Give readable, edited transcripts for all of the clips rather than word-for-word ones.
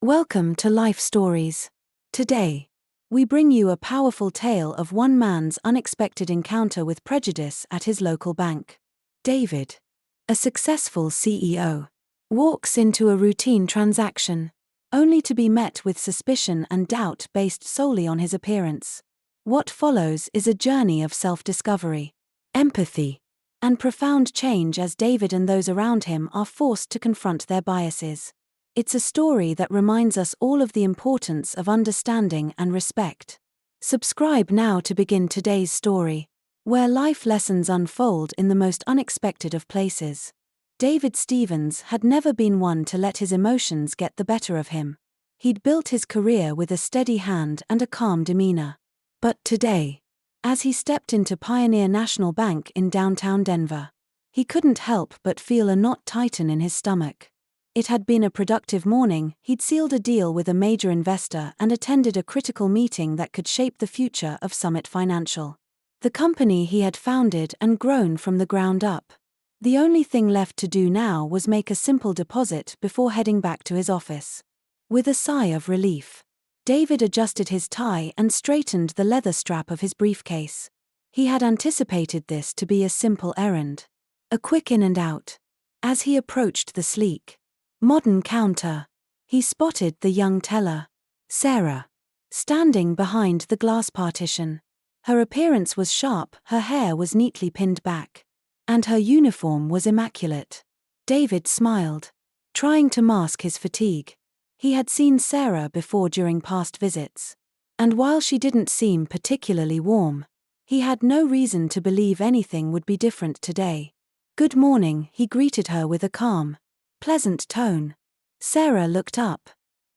Welcome to Life Stories. Today, we bring you a powerful tale of one man's unexpected encounter with prejudice at his local bank. David, a successful CEO, walks into a routine transaction, only to be met with suspicion and doubt based solely on his appearance. What follows is a journey of self-discovery, empathy, and profound change as David and those around him are forced to confront their biases. It's a story that reminds us all of the importance of understanding and respect. Subscribe now to begin today's story, where life lessons unfold in the most unexpected of places. David Stevens had never been one to let his emotions get the better of him. He'd built his career with a steady hand and a calm demeanor. But today, as he stepped into Pioneer National Bank in downtown Denver, he couldn't help but feel a knot tighten in his stomach. It had been a productive morning. He'd sealed a deal with a major investor and attended a critical meeting that could shape the future of Summit Financial, the company he had founded and grown from the ground up. The only thing left to do now was make a simple deposit before heading back to his office. With a sigh of relief, David adjusted his tie and straightened the leather strap of his briefcase. He had anticipated this to be a simple errand, a quick in and out. As he approached the sleek, modern counter, he spotted the young teller, Sarah, standing behind the glass partition. Her appearance was sharp, her hair was neatly pinned back, and her uniform was immaculate. David smiled, trying to mask his fatigue. He had seen Sarah before during past visits, and while she didn't seem particularly warm, he had no reason to believe anything would be different today. "Good morning," he greeted her with a calm, pleasant tone. Sarah looked up,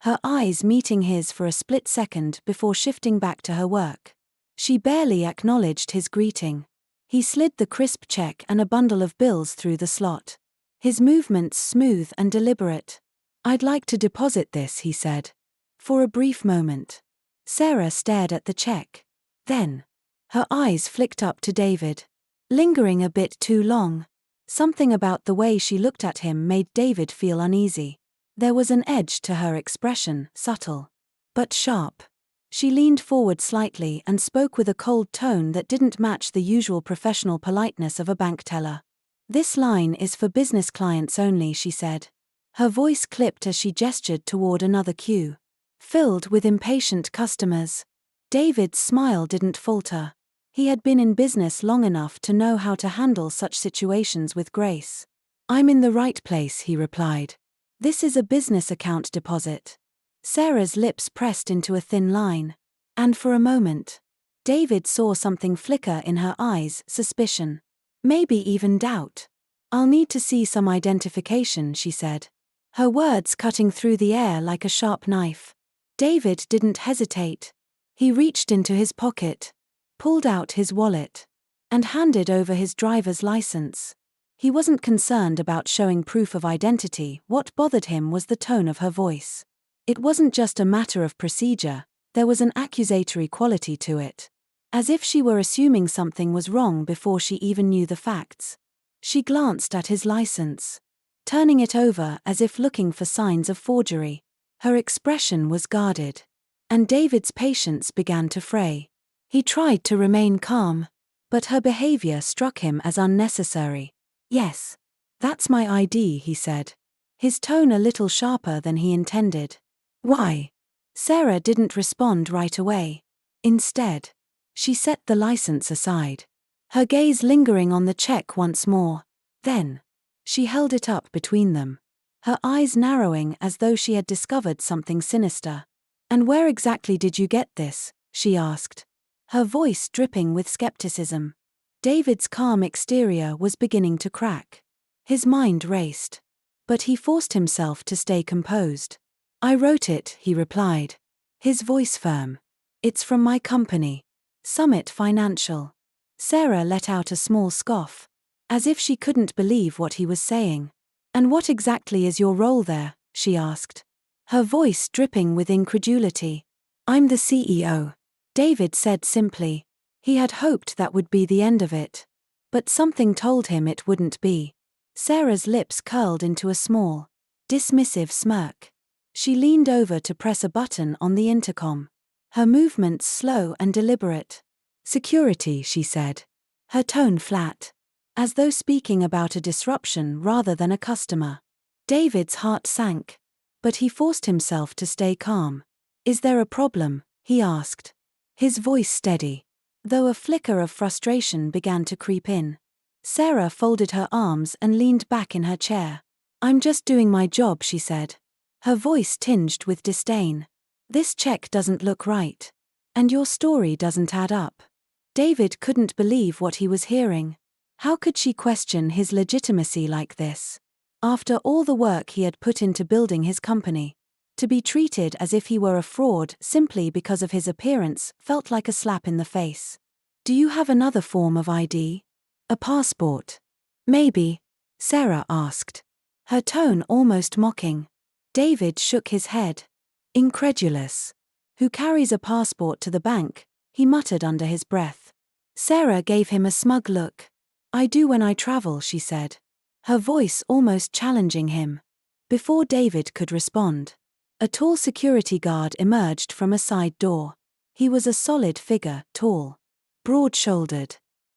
her eyes meeting his for a split second before shifting back to her work. She barely acknowledged his greeting. He slid the crisp check and a bundle of bills through the slot, his movements smooth and deliberate. "I'd like to deposit this," he said. For a brief moment, Sarah stared at the check. Then, her eyes flicked up to David, lingering a bit too long. Something about the way she looked at him made David feel uneasy. There was an edge to her expression, subtle, but sharp. She leaned forward slightly and spoke with a cold tone that didn't match the usual professional politeness of a bank teller. "This line is for business clients only," she said. Her voice clipped as she gestured toward another queue, filled with impatient customers. David's smile didn't falter. He had been in business long enough to know how to handle such situations with grace. "I'm in the right place," he replied. "This is a business account deposit." Sarah's lips pressed into a thin line, and for a moment, David saw something flicker in her eyes, suspicion, maybe even doubt. "I'll need to see some identification," she said, her words cutting through the air like a sharp knife. David didn't hesitate. He reached into his pocket, pulled out his wallet, and handed over his driver's license. He wasn't concerned about showing proof of identity. What bothered him was the tone of her voice. It wasn't just a matter of procedure, there was an accusatory quality to it, as if she were assuming something was wrong before she even knew the facts. She glanced at his license, turning it over as if looking for signs of forgery. Her expression was guarded, and David's patience began to fray. He tried to remain calm, but her behavior struck him as unnecessary. "Yes, that's my ID," he said, his tone a little sharper than he intended. "Why?" Sarah didn't respond right away. Instead, she set the license aside, her gaze lingering on the check once more. Then, she held it up between them, her eyes narrowing as though she had discovered something sinister. "And where exactly did you get this?" she asked, her voice dripping with skepticism. David's calm exterior was beginning to crack. His mind raced, but he forced himself to stay composed. "I wrote it," he replied, his voice firm. "It's from my company, Summit Financial." Sarah let out a small scoff, as if she couldn't believe what he was saying. "And what exactly is your role there?" she asked, her voice dripping with incredulity. "I'm the CEO," David said simply. He had hoped that would be the end of it, but something told him it wouldn't be. Sarah's lips curled into a small, dismissive smirk. She leaned over to press a button on the intercom. Her movements slow and deliberate. "Security," she said. Her tone flat, as though speaking about a disruption rather than a customer. David's heart sank, but he forced himself to stay calm. "Is there a problem?" he asked. His voice steady, though a flicker of frustration began to creep in. Sarah folded her arms and leaned back in her chair. "I'm just doing my job," she said, her voice tinged with disdain. "This check doesn't look right. And your story doesn't add up." David couldn't believe what he was hearing. How could she question his legitimacy like this? After all the work he had put into building his company, to be treated as if he were a fraud simply because of his appearance felt like a slap in the face. "Do you have another form of ID? A passport?" "Maybe," Sarah asked, her tone almost mocking. David shook his head. Incredulous. "Who carries a passport to the bank?" he muttered under his breath. Sarah gave him a smug look. "I do when I travel," she said, her voice almost challenging him. Before David could respond, a tall security guard emerged from a side door. He was a solid figure, tall, broad-shouldered,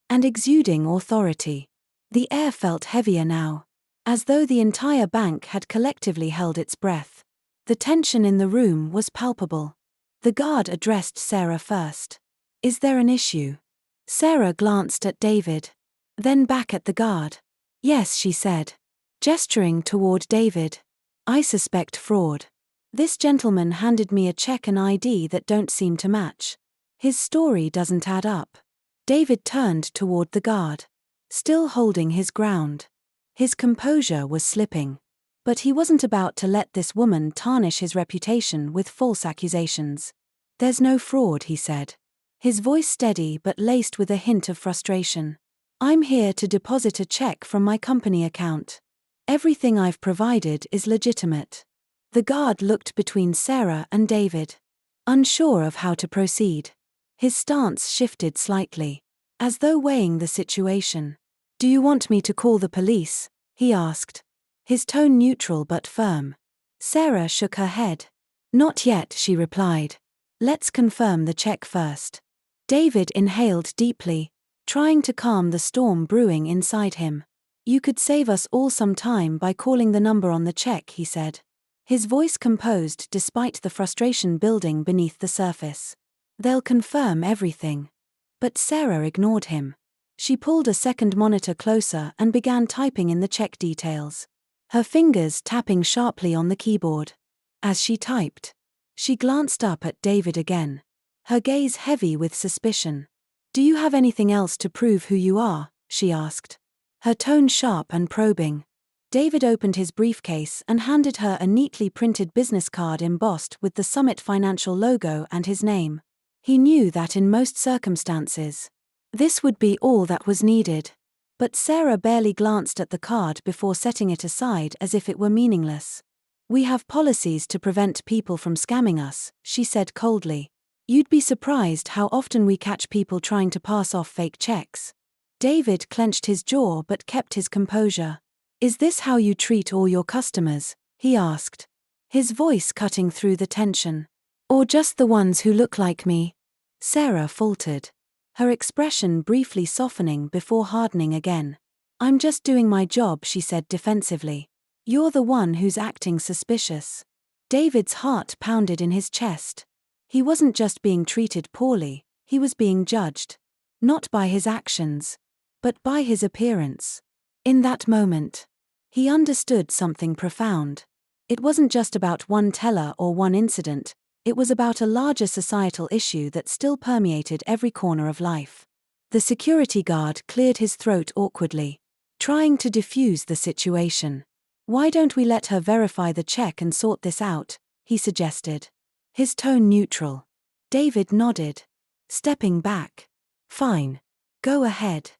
and exuding authority. The air felt heavier now, as though the entire bank had collectively held its breath. The tension in the room was palpable. The guard addressed Sarah first. "Is there an issue?" Sarah glanced at David, then back at the guard. "Yes," she said, gesturing toward David. "I suspect fraud. This gentleman handed me a check and ID that don't seem to match. His story doesn't add up." David turned toward the guard, still holding his ground. His composure was slipping, but he wasn't about to let this woman tarnish his reputation with false accusations. "There's no fraud," he said, his voice steady but laced with a hint of frustration. "I'm here to deposit a check from my company account. Everything I've provided is legitimate." The guard looked between Sarah and David, unsure of how to proceed. His stance shifted slightly, as though weighing the situation. "Do you want me to call the police?" he asked, his tone neutral but firm. Sarah shook her head. "Not yet," she replied. "Let's confirm the check first." David inhaled deeply, trying to calm the storm brewing inside him. "You could save us all some time by calling the number on the check," he said, his voice composed despite the frustration building beneath the surface. "They'll confirm everything." But Sarah ignored him. She pulled a second monitor closer and began typing in the check details, her fingers tapping sharply on the keyboard. As she typed, she glanced up at David again, her gaze heavy with suspicion. "Do you have anything else to prove who you are?" she asked, her tone sharp and probing. David opened his briefcase and handed her a neatly printed business card embossed with the Summit Financial logo and his name. He knew that in most circumstances, this would be all that was needed. But Sarah barely glanced at the card before setting it aside as if it were meaningless. "We have policies to prevent people from scamming us," she said coldly. "You'd be surprised how often we catch people trying to pass off fake checks." David clenched his jaw but kept his composure. "Is this how you treat all your customers?" he asked, his voice cutting through the tension. "Or just the ones who look like me?" Sarah faltered, her expression briefly softening before hardening again. "I'm just doing my job," she said defensively. "You're the one who's acting suspicious." David's heart pounded in his chest. He wasn't just being treated poorly, he was being judged. Not by his actions, but by his appearance. In that moment, he understood something profound. It wasn't just about one teller or one incident, it was about a larger societal issue that still permeated every corner of life. The security guard cleared his throat awkwardly, trying to defuse the situation. "Why don't we let her verify the check and sort this out?" he suggested, his tone neutral. David nodded, stepping back. "Fine. Go ahead.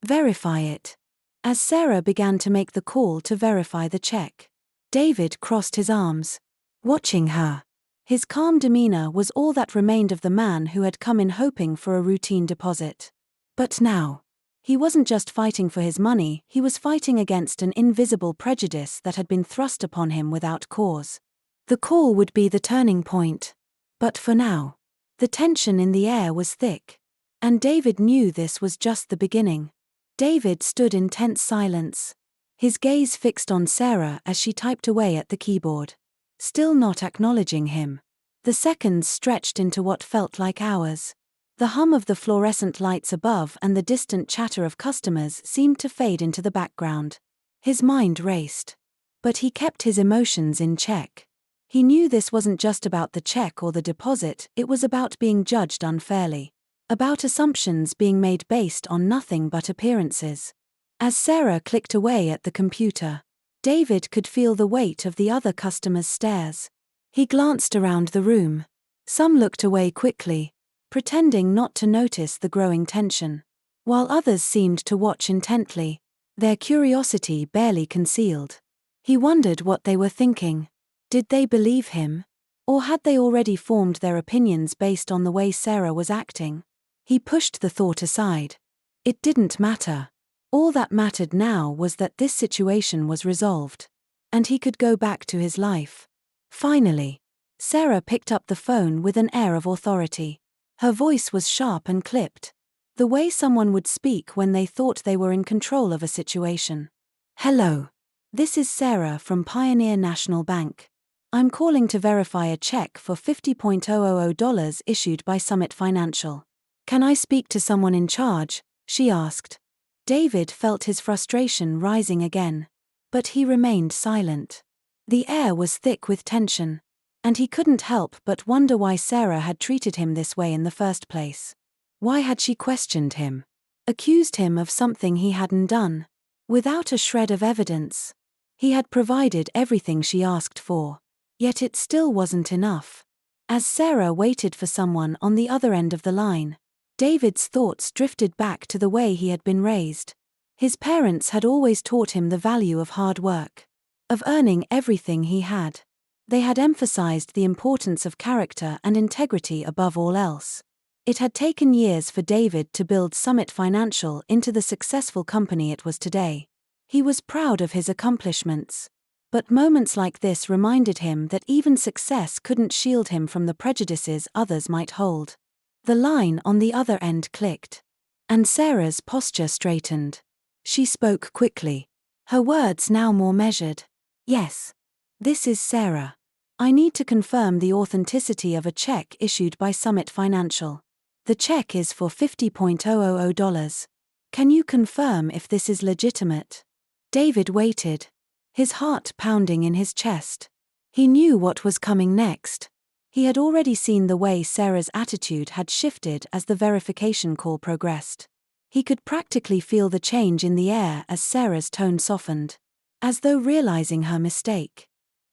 Verify it." As Sarah began to make the call to verify the check, David crossed his arms, watching her. His calm demeanor was all that remained of the man who had come in hoping for a routine deposit. But now, he wasn't just fighting for his money, he was fighting against an invisible prejudice that had been thrust upon him without cause. The call would be the turning point. But for now, the tension in the air was thick. And David knew this was just the beginning. David stood in tense silence, his gaze fixed on Sarah as she typed away at the keyboard. Still not acknowledging him. The seconds stretched into what felt like hours. The hum of the fluorescent lights above and the distant chatter of customers seemed to fade into the background. His mind raced. But he kept his emotions in check. He knew this wasn't just about the check or the deposit, it was about being judged unfairly. About assumptions being made based on nothing but appearances. As Sarah clicked away at the computer, David could feel the weight of the other customers' stares. He glanced around the room. Some looked away quickly, pretending not to notice the growing tension, while others seemed to watch intently, their curiosity barely concealed. He wondered what they were thinking. Did they believe him? Or had they already formed their opinions based on the way Sarah was acting? He pushed the thought aside. It didn't matter. All that mattered now was that this situation was resolved. And he could go back to his life. Finally, Sarah picked up the phone with an air of authority. Her voice was sharp and clipped. The way someone would speak when they thought they were in control of a situation. "Hello. This is Sarah from Pioneer National Bank. I'm calling to verify a check for $50,000 issued by Summit Financial. Can I speak to someone in charge?" she asked. David felt his frustration rising again. But he remained silent. The air was thick with tension. And he couldn't help but wonder why Sarah had treated him this way in the first place. Why had she questioned him? Accused him of something he hadn't done? Without a shred of evidence. He had provided everything she asked for. Yet it still wasn't enough. As Sarah waited for someone on the other end of the line, David's thoughts drifted back to the way he had been raised. His parents had always taught him the value of hard work, of earning everything he had. They had emphasized the importance of character and integrity above all else. It had taken years for David to build Summit Financial into the successful company it was today. He was proud of his accomplishments. But moments like this reminded him that even success couldn't shield him from the prejudices others might hold. The line on the other end clicked. And Sarah's posture straightened. She spoke quickly. Her words now more measured. "Yes. This is Sarah. I need to confirm the authenticity of a check issued by Summit Financial. The check is for $50,000. Can you confirm if this is legitimate?" David waited, his heart pounding in his chest. He knew what was coming next. He had already seen the way Sarah's attitude had shifted as the verification call progressed. He could practically feel the change in the air as Sarah's tone softened, as though realizing her mistake.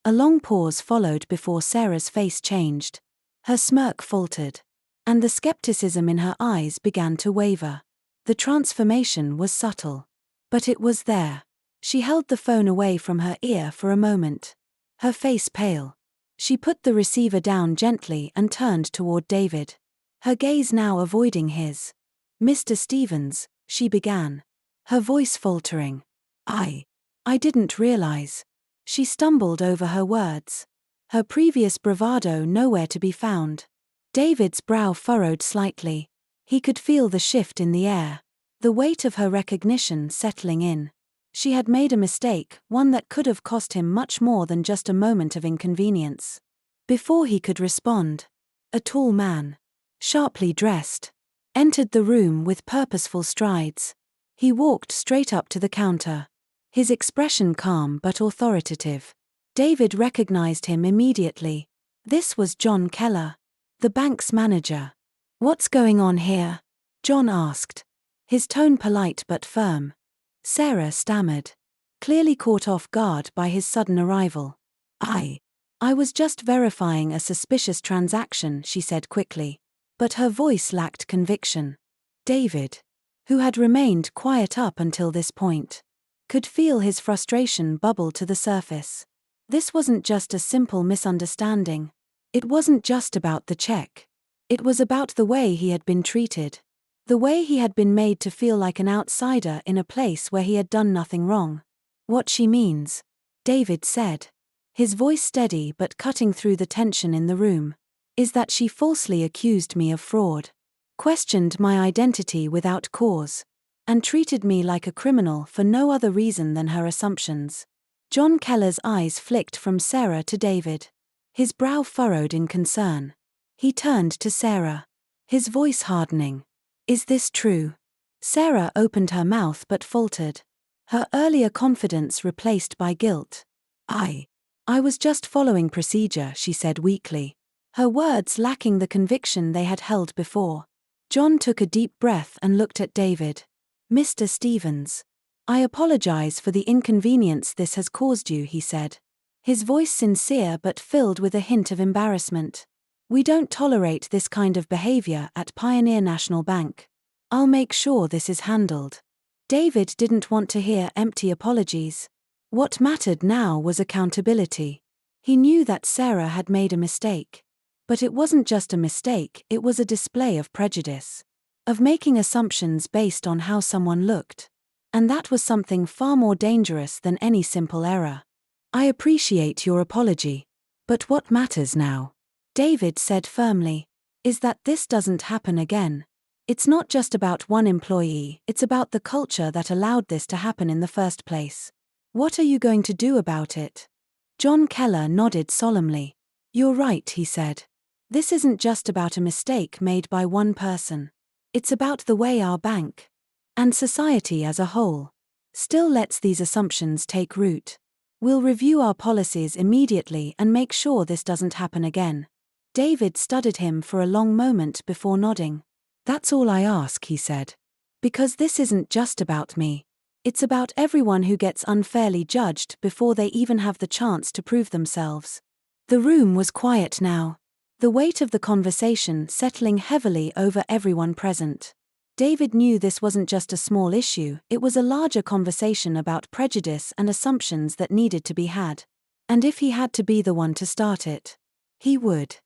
A long pause followed before Sarah's face changed. Her smirk faltered, and the skepticism in her eyes began to waver. The transformation was subtle, but it was there. She held the phone away from her ear for a moment, her face pale. She put the receiver down gently and turned toward David, her gaze now avoiding his. "Mr. Stevens," she began, her voice faltering. I didn't realize." She stumbled over her words, her previous bravado nowhere to be found. David's brow furrowed slightly. He could feel the shift in the air, the weight of her recognition settling in. She had made a mistake, one that could have cost him much more than just a moment of inconvenience. Before he could respond, a tall man, sharply dressed, entered the room with purposeful strides. He walked straight up to the counter, his expression calm but authoritative. David recognized him immediately. This was John Keller, the bank's manager. "What's going on here?" John asked, his tone polite but firm. Sarah stammered, clearly caught off guard by his sudden arrival. I was just verifying a suspicious transaction," she said quickly. But her voice lacked conviction. David, who had remained quiet up until this point, could feel his frustration bubble to the surface. This wasn't just a simple misunderstanding. It wasn't just about the check. It was about the way he had been treated. The way he had been made to feel like an outsider in a place where he had done nothing wrong. "What she means," David said, his voice steady but cutting through the tension in the room, "is that she falsely accused me of fraud, questioned my identity without cause, and treated me like a criminal for no other reason than her assumptions." John Keller's eyes flicked from Sarah to David. His brow furrowed in concern. He turned to Sarah, his voice hardening. "Is this true?" Sarah opened her mouth but faltered, her earlier confidence replaced by guilt. I was just following procedure," she said weakly, her words lacking the conviction they had held before. John took a deep breath and looked at David. "Mr. Stevens, I apologize for the inconvenience this has caused you," he said, his voice sincere but filled with a hint of embarrassment. "We don't tolerate this kind of behavior at Pioneer National Bank. I'll make sure this is handled." David didn't want to hear empty apologies. What mattered now was accountability. He knew that Sarah had made a mistake. But it wasn't just a mistake, it was a display of prejudice. Of making assumptions based on how someone looked. And that was something far more dangerous than any simple error. "I appreciate your apology. But what matters now," David said firmly, "is that this doesn't happen again. It's not just about one employee, it's about the culture that allowed this to happen in the first place. What are you going to do about it?" John Keller nodded solemnly. "You're right," he said. "This isn't just about a mistake made by one person. It's about the way our bank, and society as a whole, still lets these assumptions take root. We'll review our policies immediately and make sure this doesn't happen again." David studied him for a long moment before nodding. "That's all I ask," he said. "Because this isn't just about me. It's about everyone who gets unfairly judged before they even have the chance to prove themselves." The room was quiet now, the weight of the conversation settling heavily over everyone present. David knew this wasn't just a small issue, it was a larger conversation about prejudice and assumptions that needed to be had. And if he had to be the one to start it, he would.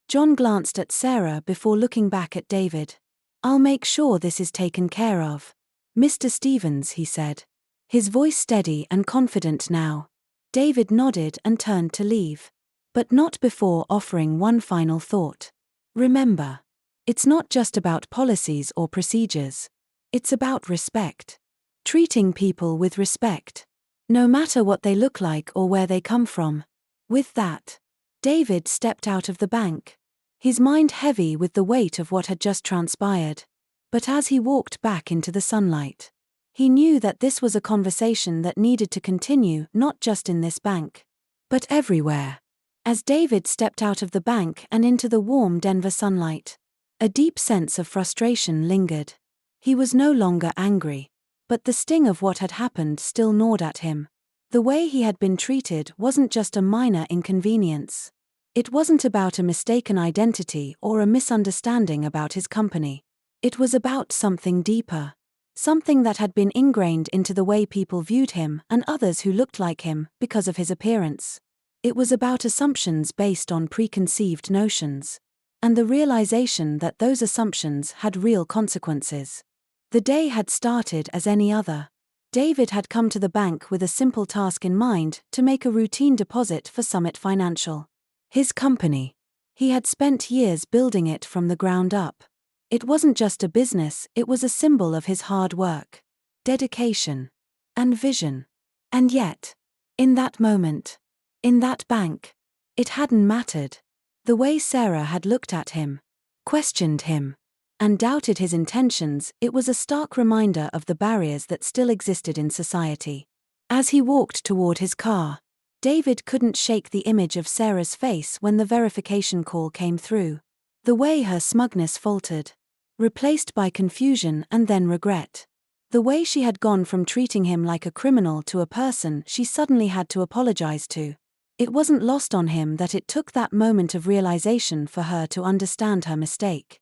John glanced at Sarah before looking back at David. "I'll make sure this is taken care of, Mr. Stevens," he said, his voice steady and confident now. David nodded and turned to leave. But not before offering one final thought. "Remember, it's not just about policies or procedures. It's about respect. Treating people with respect, no matter what they look like or where they come from." With that, David stepped out of the bank, his mind heavy with the weight of what had just transpired. But as he walked back into the sunlight, he knew that this was a conversation that needed to continue not just in this bank, but everywhere. As David stepped out of the bank and into the warm Denver sunlight, a deep sense of frustration lingered. He was no longer angry, but the sting of what had happened still gnawed at him. The way he had been treated wasn't just a minor inconvenience. It wasn't about a mistaken identity or a misunderstanding about his company. It was about something deeper. Something that had been ingrained into the way people viewed him and others who looked like him because of his appearance. It was about assumptions based on preconceived notions, and the realization that those assumptions had real consequences. The day had started as any other. David had come to the bank with a simple task in mind: to make a routine deposit for Summit Financial. His company. He had spent years building it from the ground up. It wasn't just a business, it was a symbol of his hard work, dedication, and vision. And yet, in that moment, in that bank, it hadn't mattered. The way Sarah had looked at him, questioned him, and doubted his intentions, it was a stark reminder of the barriers that still existed in society. As he walked toward his car, David couldn't shake the image of Sarah's face when the verification call came through. The way her smugness faltered, replaced by confusion and then regret. The way she had gone from treating him like a criminal to a person she suddenly had to apologize to. It wasn't lost on him that it took that moment of realization for her to understand her mistake.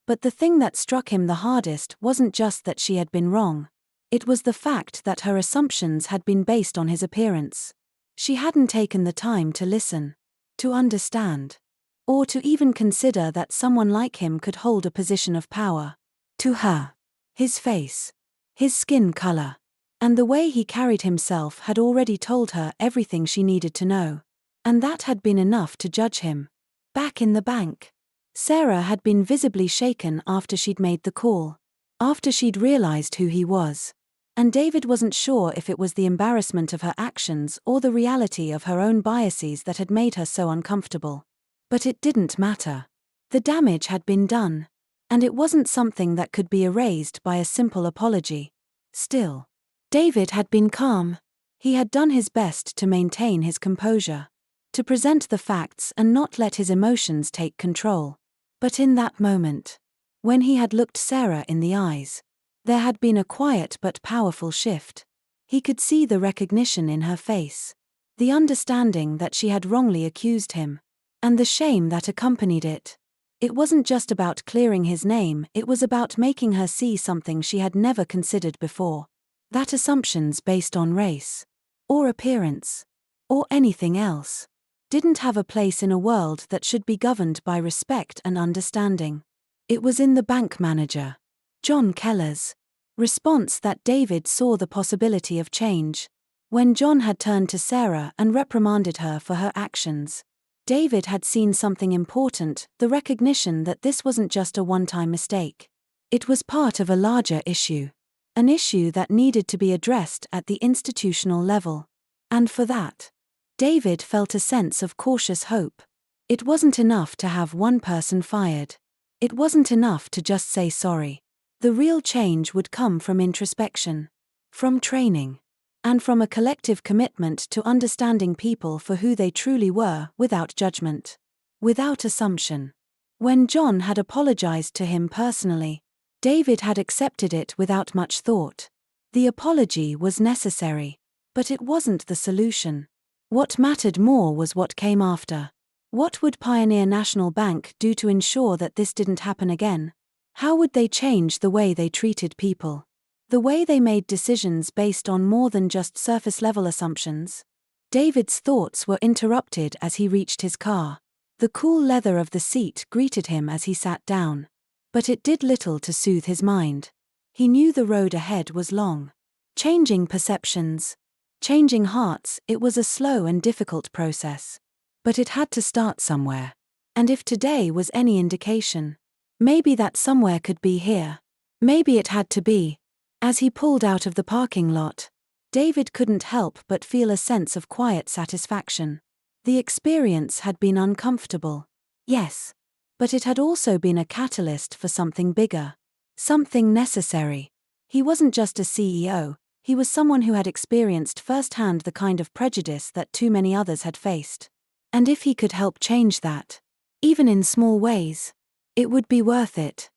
But the thing that struck him the hardest wasn't just that she had been wrong. It was the fact that her assumptions had been based on his appearance. She hadn't taken the time to listen, to understand, or to even consider that someone like him could hold a position of power. To her, his face, his skin color, and the way he carried himself had already told her everything she needed to know. And that had been enough to judge him. Back in the bank, Sarah had been visibly shaken after she'd made the call, after she'd realized who he was. And David wasn't sure if it was the embarrassment of her actions or the reality of her own biases that had made her so uncomfortable. But it didn't matter. The damage had been done, and it wasn't something that could be erased by a simple apology. Still, David had been calm. He had done his best to maintain his composure, to present the facts and not let his emotions take control. But in that moment, when he had looked Sarah in the eyes, there had been a quiet but powerful shift. He could see the recognition in her face, the understanding that she had wrongly accused him, and the shame that accompanied it. It wasn't just about clearing his name, it was about making her see something she had never considered before. That assumptions based on race, or appearance, or anything else, didn't have a place in a world that should be governed by respect and understanding. It was in the bank manager, John Keller's response that David saw the possibility of change. When John had turned to Sarah and reprimanded her for her actions, David had seen something important, the recognition that this wasn't just a one-time mistake. It was part of a larger issue, an issue that needed to be addressed at the institutional level. And for that, David felt a sense of cautious hope. It wasn't enough to have one person fired. It wasn't enough to just say sorry. The real change would come from introspection, from training, and from a collective commitment to understanding people for who they truly were without judgment, without assumption. When John had apologized to him personally, David had accepted it without much thought. The apology was necessary, but it wasn't the solution. What mattered more was what came after. What would Pioneer National Bank do to ensure that this didn't happen again? How would they change the way they treated people? The way they made decisions based on more than just surface-level assumptions? David's thoughts were interrupted as he reached his car. The cool leather of the seat greeted him as he sat down. But it did little to soothe his mind. He knew the road ahead was long. Changing perceptions, changing hearts, it was a slow and difficult process. But it had to start somewhere. And if today was any indication, maybe that somewhere could be here. Maybe it had to be. As he pulled out of the parking lot, David couldn't help but feel a sense of quiet satisfaction. The experience had been uncomfortable, yes, but it had also been a catalyst for something bigger, something necessary. He wasn't just a CEO, he was someone who had experienced firsthand the kind of prejudice that too many others had faced. And if he could help change that, even in small ways, it would be worth it.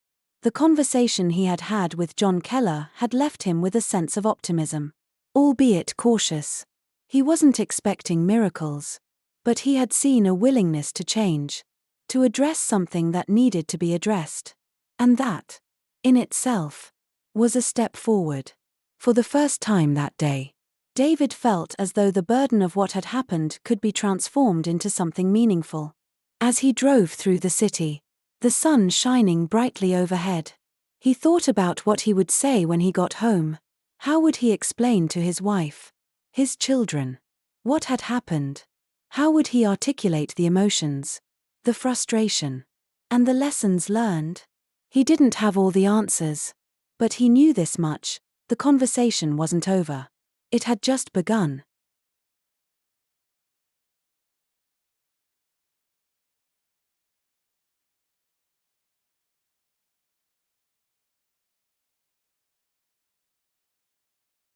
The conversation he had had with John Keller had left him with a sense of optimism, albeit cautious. He wasn't expecting miracles, but he had seen a willingness to change, to address something that needed to be addressed. And that, in itself, was a step forward. For the first time that day, David felt as though the burden of what had happened could be transformed into something meaningful. As he drove through the city, the sun shining brightly overhead, he thought about what he would say when he got home. How would he explain to his wife, his children, what had happened? How would he articulate the emotions, the frustration, and the lessons learned? He didn't have all the answers, but he knew this much: the conversation wasn't over. It had just begun.